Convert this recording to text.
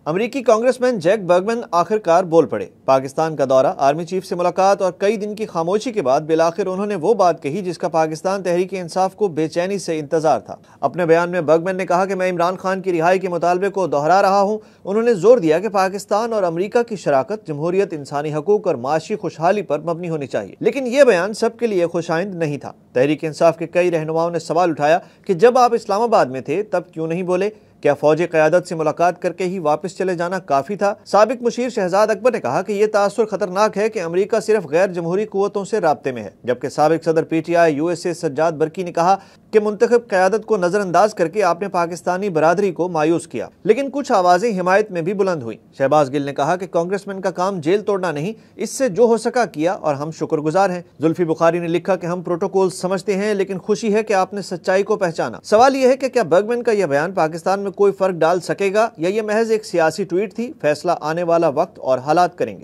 अमेरिकी congressman Jack Burgman आखिरकार बोल पड़े। पाकिस्तान का दौरा, आर्मी चीफ से मुलाकात और कई दिन की खामोशी के बाद बिलाखिर उन्होंने वो बात कही जिसका पाकिस्तान तहरीक इंसाफ को बेचैनी से इंतजार था। अपने बयान में बर्गमैन ने कहा कि मैं इमरान खान की रिहाई के मुतालबे को दोहरा रहा हूँ। उन्होंने जोर दिया कि पाकिस्तान और अमेरिका की शराकत जमहूरियत, इंसानी हकूक और माशी खुशहाली पर मबनी होनी चाहिए। लेकिन यह बयान सबके लिए खुशाइंद नहीं था। तहरीक इंसाफ के कई रहनुमाओं ने सवाल उठाया कि जब आप इस्लामाबाद में थे तब क्यों नहीं बोले? क्या फौजी क़यादत से मुलाकात करके ही वापस चले जाना काफी था? साबिक मुशीर शहजाद अकबर ने कहा कि यह तासुर खतरनाक है कि अमेरिका सिर्फ गैर जमहूरी कुव्वतों से राब्ते में है, जबकि साबिक सदर PTI USA सज्जाद बरकी ने कहा कि मुंतखब क़यादत को नजरअंदाज करके आपने पाकिस्तानी बरादरी को मायूस किया। लेकिन कुछ आवाजें हिमायत में भी बुलंद हुई। शहबाज गिल ने कहा कि कांग्रेसमैन का काम जेल तोड़ना नहीं, इससे जो हो सका किया और हम शुक्रगुजार हैं। जुल्फी बुखारी ने लिखा कि हम प्रोटोकॉल समझते हैं, लेकिन खुशी है कि आपने सच्चाई को पहचाना। सवाल यह है कि क्या बर्गमैन का यह बयान पाकिस्तान में कोई फर्क डाल सकेगा या यह महज एक सियासी ट्वीट थी? फैसला आने वाला वक्त और हालात करेंगे।